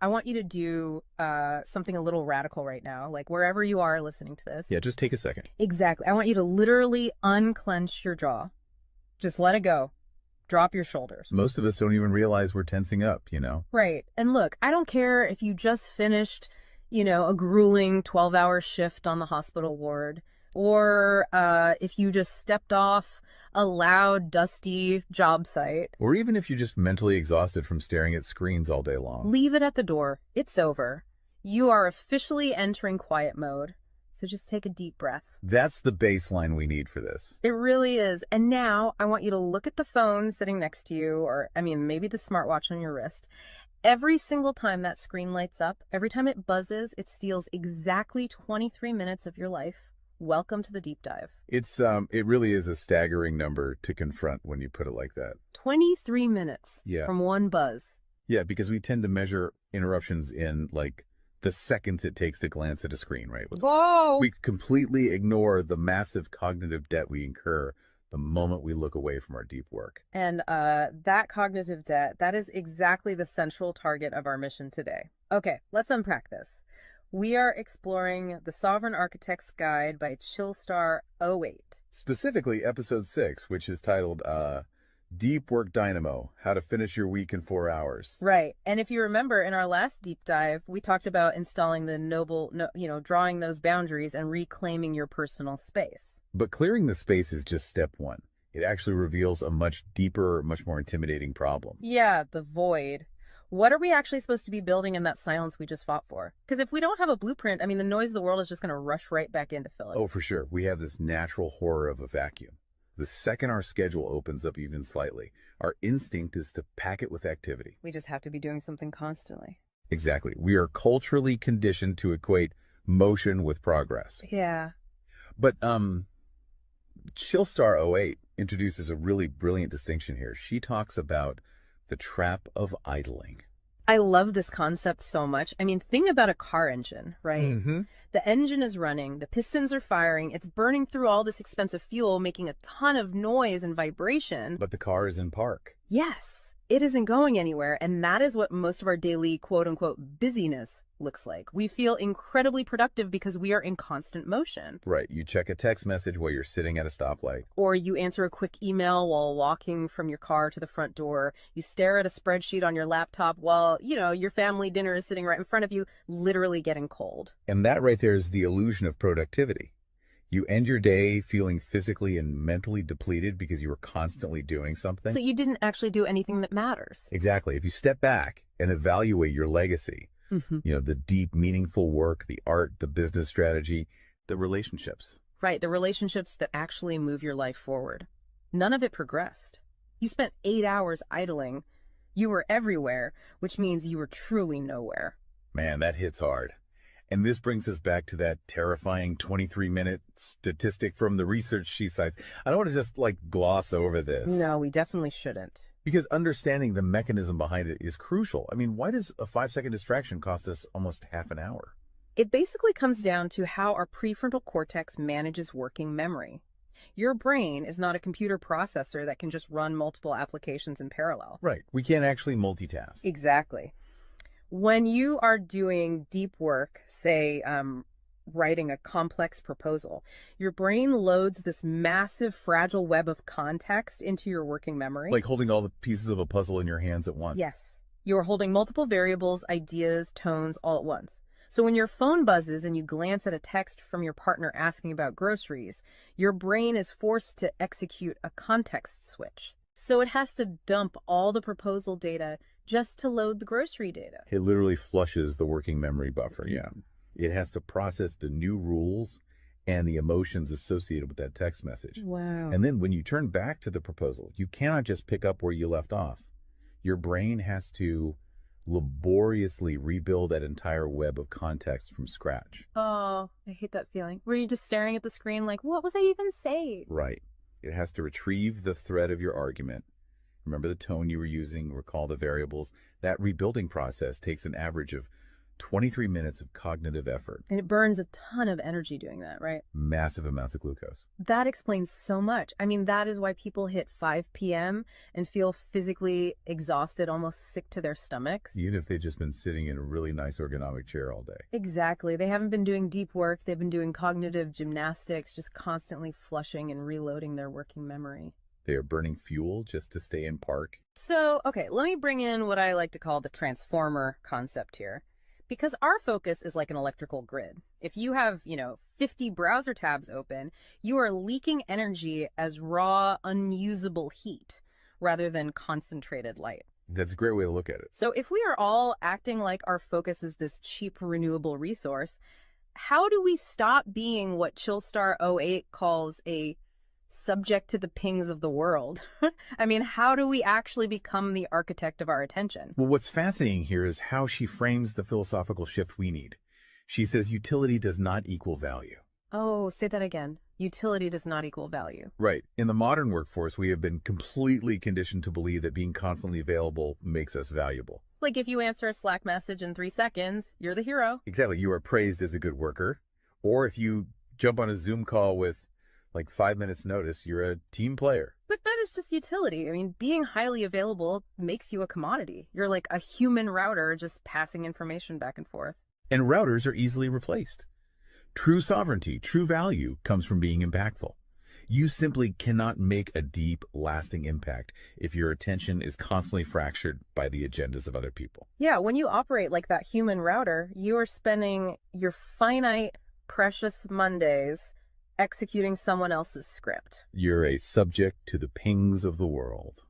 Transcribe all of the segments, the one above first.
I want you to do something a little radical right now, like wherever you are listening to this. Yeah, just take a second. Exactly. I want you to literally unclench your jaw. Just let it go. Drop your shoulders. Most of us don't even realize we're tensing up, you know? Right. And look, I don't care if you just finished, a grueling 12-hour shift on the hospital ward, or if you just stepped off a loud, dusty job site. Or even if you're just mentally exhausted from staring at screens all day long. Leave it at the door. It's over. You are officially entering quiet mode. So just take a deep breath. That's the baseline we need for this. It really is. And now I want you to look at the phone sitting next to you, or maybe the smartwatch on your wrist. Every single time that screen lights up, every time it buzzes, it steals exactly 23 minutes of your life. Welcome to the deep dive. It really is a staggering number to confront when you put it like that. 23 minutes Yeah. from one buzz. Yeah, because we tend to measure interruptions in like the seconds it takes to glance at a screen, right? Whoa! We completely ignore the massive cognitive debt we incur the moment we look away from our deep work. And that cognitive debt, that is exactly the central target of our mission today. Okay, let's unpack this. We are exploring The Sovereign Architect's Guide by Chillstar 08. Specifically, episode 6, which is titled Deep Work Dynamo, How to Finish Your Week in 4 Hours. Right. And if you remember in our last deep dive, we talked about installing the drawing those boundaries and reclaiming your personal space. But clearing the space is just step 1. It actually reveals a much deeper, much more intimidating problem. Yeah, the void. What are we actually supposed to be building in that silence we just fought for? Because if we don't have a blueprint, the noise of the world is just going to rush right back in to fill it. Oh, for sure. We have this natural horror of a vacuum. The second our schedule opens up even slightly, our instinct is to pack it with activity. We just have to be doing something constantly. Exactly. We are culturally conditioned to equate motion with progress. Yeah. But Chillstar 08 introduces a really brilliant distinction here. She talks about the trap of idling. I love this concept so much. Think about a car engine, right? Mm-hmm. The engine is running, the pistons are firing, it's burning through all this expensive fuel, making a ton of noise and vibration. But the car is in park. Yes, it isn't going anywhere, and that is what most of our daily quote-unquote busyness looks like. We feel incredibly productive because we are in constant motion. Right. You check a text message while you're sitting at a stoplight. Or you answer a quick email while walking from your car to the front door. You stare at a spreadsheet on your laptop while, your family dinner is sitting right in front of you, literally getting cold. And that right there is the illusion of productivity. You end your day feeling physically and mentally depleted because you were constantly doing something. So you didn't actually do anything that matters. Exactly. If you step back and evaluate your legacy, Mm-hmm. the deep, meaningful work, the art, the business strategy, the relationships. Right, the relationships that actually move your life forward. None of it progressed. You spent 8 hours idling. You were everywhere, which means you were truly nowhere. Man, that hits hard. And this brings us back to that terrifying 23-minute statistic from the research she cites. I don't want to just gloss over this. No, we definitely shouldn't. Because understanding the mechanism behind it is crucial. Why does a 5-second distraction cost us almost half an hour? It basically comes down to how our prefrontal cortex manages working memory. Your brain is not a computer processor that can just run multiple applications in parallel. Right. We can't actually multitask. Exactly. When you are doing deep work, say writing a complex proposal, your brain loads this massive fragile web of context into your working memory. Like holding all the pieces of a puzzle in your hands at once. Yes. You are holding multiple variables, ideas, tones all at once. So when your phone buzzes and you glance at a text from your partner asking about groceries, your brain is forced to execute a context switch. So it has to dump all the proposal data just to load the grocery data. It literally flushes the working memory buffer, yeah. It has to process the new rules and the emotions associated with that text message. Wow. And then when you turn back to the proposal, you cannot just pick up where you left off. Your brain has to laboriously rebuild that entire web of context from scratch. Oh, I hate that feeling. Were you just staring at the screen like, what was I even saying? Right. It has to retrieve the thread of your argument. Remember the tone you were using, recall the variables. That rebuilding process takes an average of 23 minutes of cognitive effort, And it burns a ton of energy doing that, right? massive amounts of glucose. That explains so much. I mean, that is why people hit 5 p.m. and feel physically exhausted, almost sick to their stomachs. Even if they've just been sitting in a really nice ergonomic chair all day. Exactly. They haven't been doing deep work. They've been doing cognitive gymnastics, just constantly flushing and reloading their working memory. They are burning fuel just to stay in park. So, okay, let me bring in what I like to call the transformer concept here. Because our focus is like an electrical grid. If you have, 50 browser tabs open, you are leaking energy as raw, unusable heat rather than concentrated light. That's a great way to look at it. So if we are all acting like our focus is this cheap renewable resource, how do we stop being what Chillstar '08 calls a subject to the pings of the world? I mean, how do we actually become the architect of our attention? Well, what's fascinating here is how she frames the philosophical shift we need. She says utility does not equal value. Oh, say that again. Utility does not equal value. Right. In the modern workforce, we have been completely conditioned to believe that being constantly available makes us valuable. Like if you answer a Slack message in 3 seconds, you're the hero. Exactly. You are praised as a good worker. Or if you jump on a Zoom call with like 5 minutes notice, you're a team player. But that is just utility. I mean, being highly available makes you a commodity. You're like a human router just passing information back and forth. And routers are easily replaced. True sovereignty, true value comes from being impactful. You simply cannot make a deep, lasting impact if your attention is constantly fractured by the agendas of other people. Yeah, when you operate like that human router, you are spending your finite, precious Mondays executing someone else's script. You're a subject to the pings of the world.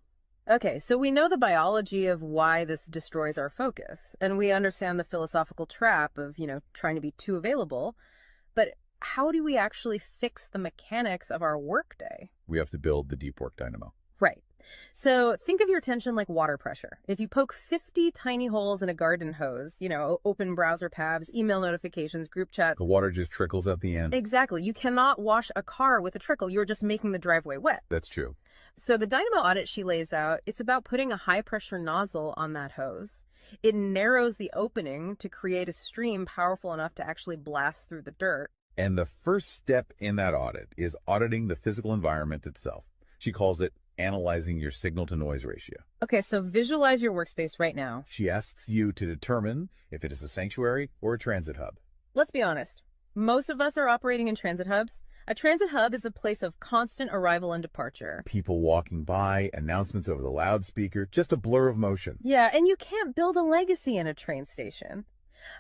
Okay, so we know the biology of why this destroys our focus, and we understand the philosophical trap of, trying to be too available. But how do we actually fix the mechanics of our workday? We have to build the deep work dynamo. Right. So think of your attention like water pressure. If you poke 50 tiny holes in a garden hose, open browser tabs, email notifications, group chats. The water just trickles at the end. Exactly. You cannot wash a car with a trickle. You're just making the driveway wet. That's true. So the Dynamo Audit she lays out, it's about putting a high pressure nozzle on that hose. It narrows the opening to create a stream powerful enough to actually blast through the dirt. And the first step in that audit is auditing the physical environment itself. She calls it analyzing your signal-to-noise ratio. Okay, so visualize your workspace right now. She asks you to determine if it is a sanctuary or a transit hub. Let's be honest. Most of us are operating in transit hubs. A transit hub is a place of constant arrival and departure. People walking by, announcements over the loudspeaker, just a blur of motion. Yeah, and you can't build a legacy in a train station.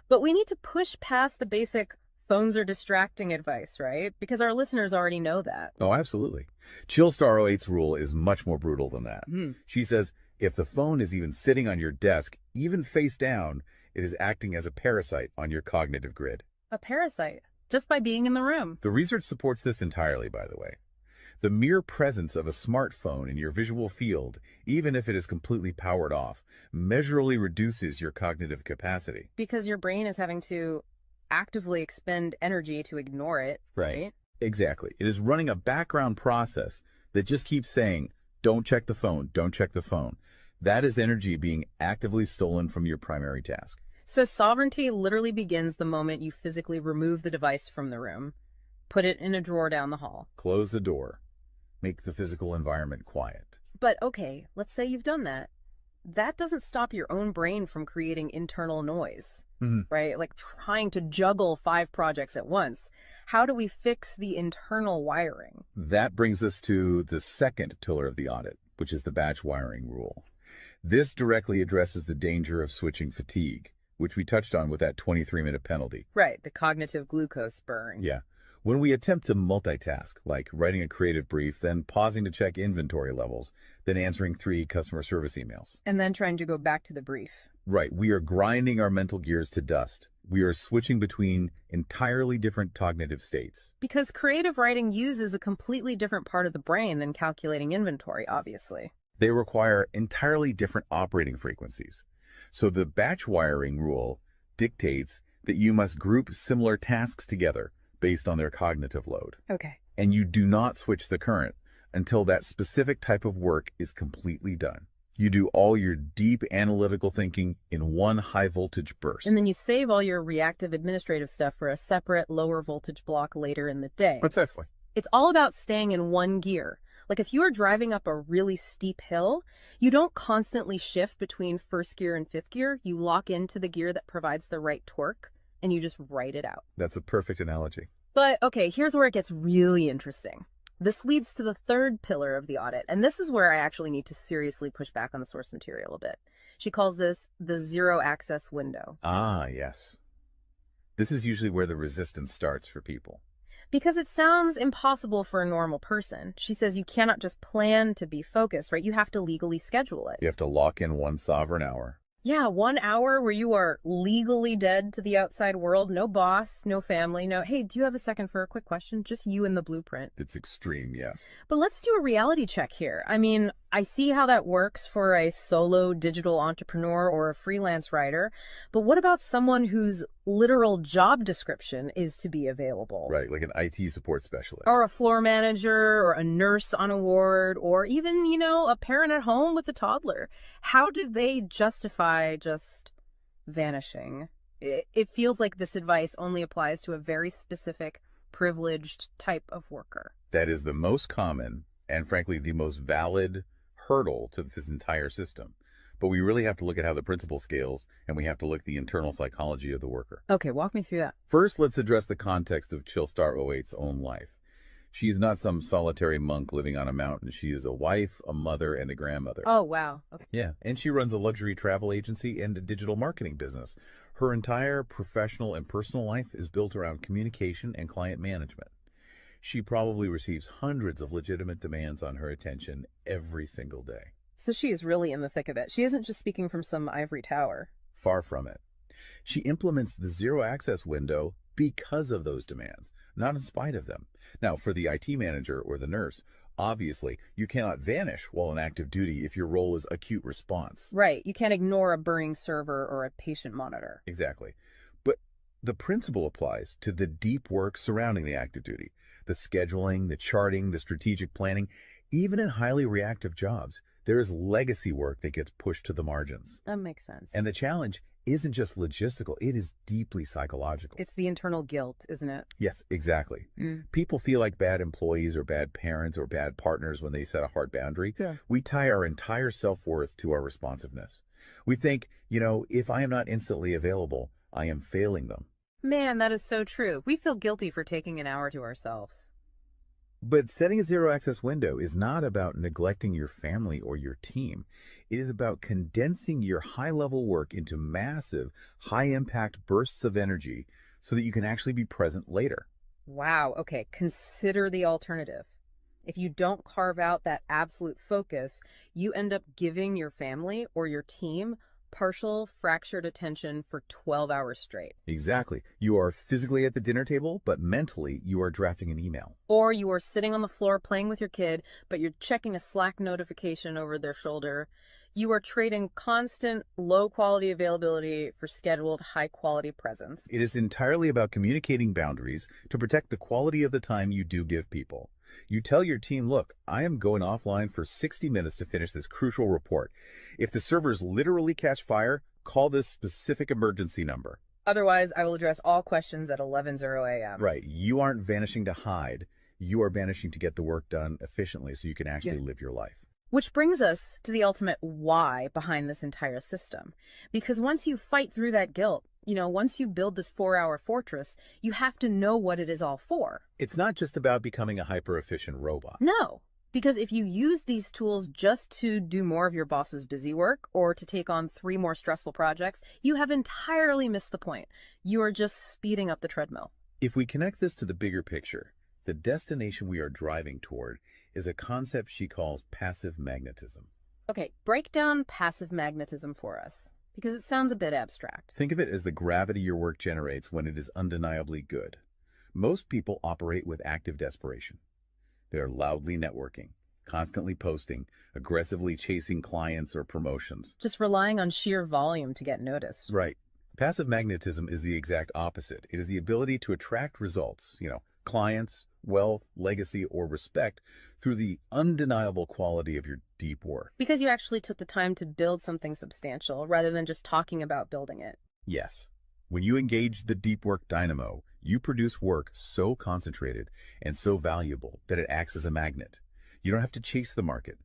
But we need to push past the basic phones are distracting advice, right? Because our listeners already know that. Oh, absolutely. Chillstar '08's rule is much more brutal than that. She says if the phone is even sitting on your desk, even face down, it is acting as a parasite on your cognitive grid. A parasite, just by being in the room. The research supports this entirely, by the way. The mere presence of a smartphone in your visual field, even if it is completely powered off, measurably reduces your cognitive capacity. Because your brain is having to actively expend energy to ignore it, right? Exactly. It is running a background process that just keeps saying, don't check the phone, don't check the phone. That is energy being actively stolen from your primary task. So sovereignty literally begins the moment you physically remove the device from the room, put it in a drawer down the hall. Close the door. Make the physical environment quiet. But okay, let's say you've done that. That doesn't stop your own brain from creating internal noise, right? Like trying to juggle 5 projects at once. How do we fix the internal wiring? That brings us to the second pillar of the audit, which is the batch wiring rule. This directly addresses the danger of switching fatigue, which we touched on with that 23-minute penalty. Right, the cognitive glucose burn. Yeah. When we attempt to multitask, like writing a creative brief, then pausing to check inventory levels, then answering 3 customer service emails. And then trying to go back to the brief. Right. We are grinding our mental gears to dust. We are switching between entirely different cognitive states. Because creative writing uses a completely different part of the brain than calculating inventory, obviously. They require entirely different operating frequencies. So the batch wiring rule dictates that you must group similar tasks together based on their cognitive load. Okay. And you do not switch the current until that specific type of work is completely done. You do all your deep analytical thinking in one high voltage burst. And then you save all your reactive administrative stuff for a separate lower voltage block later in the day. Precisely. It's all about staying in one gear. Like if you are driving up a really steep hill, you don't constantly shift between first gear and fifth gear. You lock into the gear that provides the right torque and you just ride it out. That's a perfect analogy. But okay, here's where it gets really interesting. This leads to the third pillar of the audit, and this is where I actually need to seriously push back on the source material a bit. She calls this the zero access window. Ah, yes. This is usually where the resistance starts for people. Because it sounds impossible for a normal person. She says you cannot just plan to be focused, right? You have to legally schedule it. You have to lock in one sovereign hour. Yeah, 1 hour where you are legally dead to the outside world. No boss, no family, no, hey, do you have a second for a quick question? Just you and the blueprint. It's extreme, yes. But let's do a reality check here. I mean, I see how that works for a solo digital entrepreneur or a freelance writer, but what about someone whose literal job description is to be available? Right, like an IT support specialist. Or a floor manager, or a nurse on a ward, or even, a parent at home with a toddler. How do they justify just vanishing? It feels like this advice only applies to a very specific, privileged type of worker. That is the most common and, frankly, the most valid hurdle to this entire system. But we really have to look at how the principle scales, and we have to look at the internal psychology of the worker. Okay, walk me through that. First, let's address the context of Chillstar '08's own life. She is not some solitary monk living on a mountain. She is a wife, a mother, and a grandmother. Oh, wow. Okay. Yeah, and she runs a luxury travel agency and a digital marketing business. Her entire professional and personal life is built around communication and client management. She probably receives hundreds of legitimate demands on her attention every single day. So she is really in the thick of it. She isn't just speaking from some ivory tower. Far from it. She implements the zero access window because of those demands, not in spite of them. Now, for the IT manager or the nurse, obviously, you cannot vanish while on active duty if your role is acute response. Right. You can't ignore a burning server or a patient monitor. Exactly. But the principle applies to the deep work surrounding the active duty, the scheduling, the charting, the strategic planning. Even in highly reactive jobs, there is legacy work that gets pushed to the margins. That makes sense. And the challenge isn't just logistical, it is deeply psychological. It's the internal guilt, isn't it? Yes, exactly. People feel like bad employees or bad parents or bad partners when they set a hard boundary. Yeah. We tie our entire self-worth to our responsiveness. We think, if I am not instantly available, I am failing them. Man, that is so true. We feel guilty for taking an hour to ourselves. But setting a zero access window is not about neglecting your family or your team. It is about condensing your high level work into massive, high impact bursts of energy so that you can actually be present later. Wow. Okay. Consider the alternative. If you don't carve out that absolute focus, you end up giving your family or your team partial fractured attention for 12 hours straight. Exactly. You are physically at the dinner table, but mentally you are drafting an email. Or you are sitting on the floor playing with your kid, but you're checking a Slack notification over their shoulder. You are trading constant low quality availability for scheduled high quality presence. It is entirely about communicating boundaries to protect the quality of the time you do give people. You tell your team, look, I am going offline for 60 minutes to finish this crucial report. If the servers literally catch fire, call this specific emergency number. Otherwise, I will address all questions at 11:00 a.m. Right. You aren't vanishing to hide. You are vanishing to get the work done efficiently so you can actually live your life. Which brings us to the ultimate why behind this entire system. Because once you fight through that guilt, once you build this 4-hour fortress, you have to know what it is all for. It's not just about becoming a hyper-efficient robot. No, because if you use these tools just to do more of your boss's busy work or to take on 3 more stressful projects, you have entirely missed the point. You are just speeding up the treadmill. If we connect this to the bigger picture, the destination we are driving toward is a concept she calls passive magnetism. Okay, break down passive magnetism for us, because it sounds a bit abstract. Think of it as the gravity your work generates when it is undeniably good. Most people operate with active desperation. They are loudly networking, constantly posting, aggressively chasing clients or promotions. Just relying on sheer volume to get noticed. Right. Passive magnetism is the exact opposite. It is the ability to attract results, clients, wealth, legacy, or respect through the undeniable quality of your deep work. Because you actually took the time to build something substantial rather than just talking about building it. Yes, when you engage the deep work dynamo, you produce work so concentrated and so valuable that it acts as a magnet. You don't have to chase the market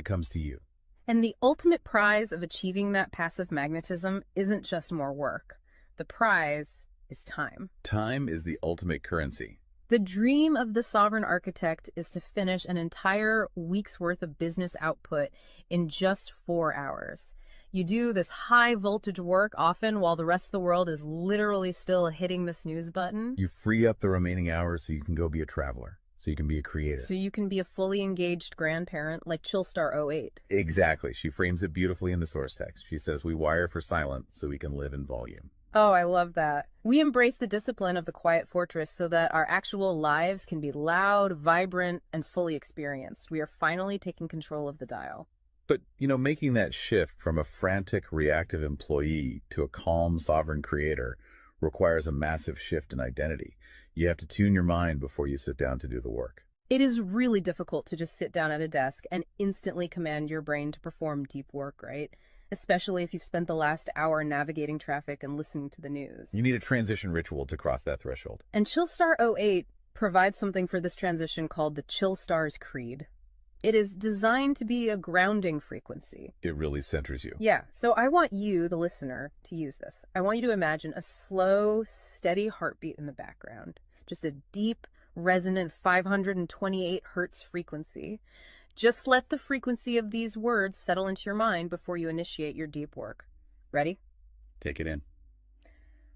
comes to you. And the ultimate prize of achieving that passive magnetism isn't just more work. The prize is time. Time is the ultimate currency. The dream of the sovereign architect is to finish an entire week's worth of business output in just 4 hours. You do this high voltage work often while the rest of the world is literally still hitting the snooze button. You free up the remaining hours so you can go be a traveler, so you can be a creative. So you can be a fully engaged grandparent like Chillstar 08. Exactly. She frames it beautifully in the source text. She says, we wire for silent so we can live in volume. Oh, I love that. We embrace the discipline of the quiet fortress so that our actual lives can be loud, vibrant, and fully experienced. We are finally taking control of the dial. But, making that shift from a frantic, reactive employee to a calm, sovereign creator requires a massive shift in identity. You have to tune your mind before you sit down to do the work. It is really difficult to just sit down at a desk and instantly command your brain to perform deep work, right? Especially if you've spent the last hour navigating traffic and listening to the news. You need a transition ritual to cross that threshold. And Chillstar 08 provides something for this transition called the Chillstar's Creed. It is designed to be a grounding frequency. It really centers you. Yeah, so I want you, the listener, to use this. I want you to imagine a slow, steady heartbeat in the background. Just a deep, resonant 528 hertz frequency. Just let the frequency of these words settle into your mind before you initiate your deep work. Ready? Take it in.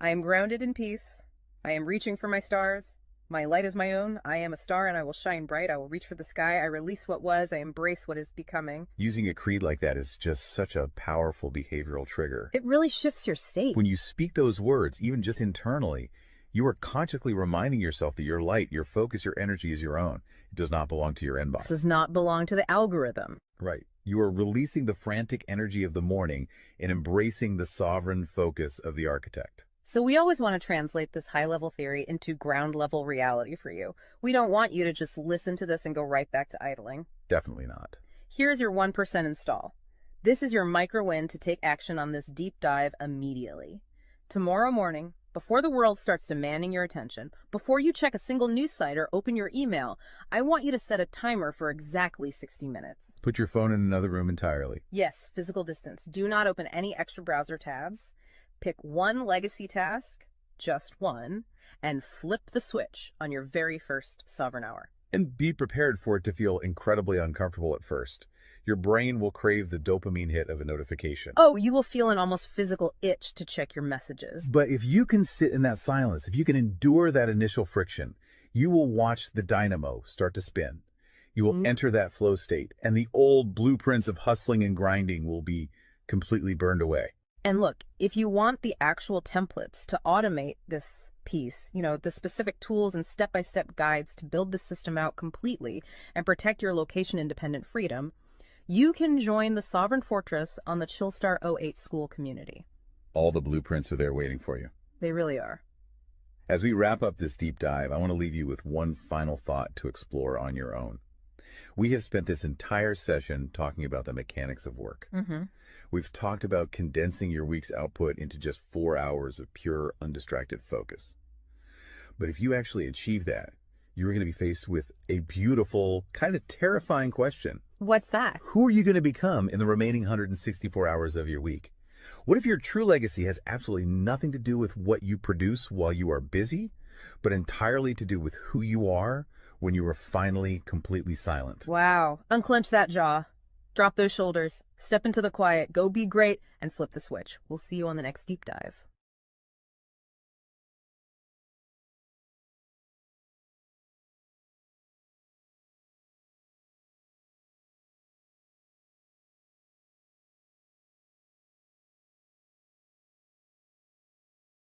I am grounded in peace. I am reaching for my stars. My light is my own. I am a star and I will shine bright. I will reach for the sky. I release what was. I embrace what is becoming. Using a creed like that is just such a powerful behavioral trigger. It really shifts your state. When you speak those words, even just internally, you are consciously reminding yourself that your light, your focus, your energy is your own. It does not belong to your inbox. This does not belong to the algorithm. Right. You are releasing the frantic energy of the morning and embracing the sovereign focus of the architect. So we always want to translate this high-level theory into ground-level reality for you. We don't want you to just listen to this and go right back to idling. Definitely not. Here's your 1% install. This is your micro-win to take action on this deep dive immediately. Tomorrow morning, before the world starts demanding your attention, before you check a single news site or open your email, I want you to set a timer for exactly 60 minutes. Put your phone in another room entirely. Yes, physical distance. Do not open any extra browser tabs. Pick one legacy task, just one, and flip the switch on your very first sovereign hour. And be prepared for it to feel incredibly uncomfortable at first. Your brain will crave the dopamine hit of a notification. Oh, you will feel an almost physical itch to check your messages. But if you can sit in that silence, if you can endure that initial friction, you will watch the dynamo start to spin. You will enter that flow state, and the old blueprints of hustling and grinding will be completely burned away. And look, if you want the actual templates to automate this piece, the specific tools and step-by-step guides to build the system out completely and protect your location-independent freedom, you can join the Sovereign Fortress on the Chillstar 08 school community. All the blueprints are there waiting for you. They really are. As we wrap up this deep dive, I want to leave you with one final thought to explore on your own. We have spent this entire session talking about the mechanics of work. We've talked about condensing your week's output into just 4 hours of pure, undistracted focus. But if you actually achieve that, you're going to be faced with a beautiful, kind of terrifying question. What's that? Who are you going to become in the remaining 164 hours of your week? What if your true legacy has absolutely nothing to do with what you produce while you are busy, but entirely to do with who you are when you are finally completely silent? Wow. Unclench that jaw. Drop those shoulders. Step into the quiet. Go be great and flip the switch. We'll see you on the next deep dive.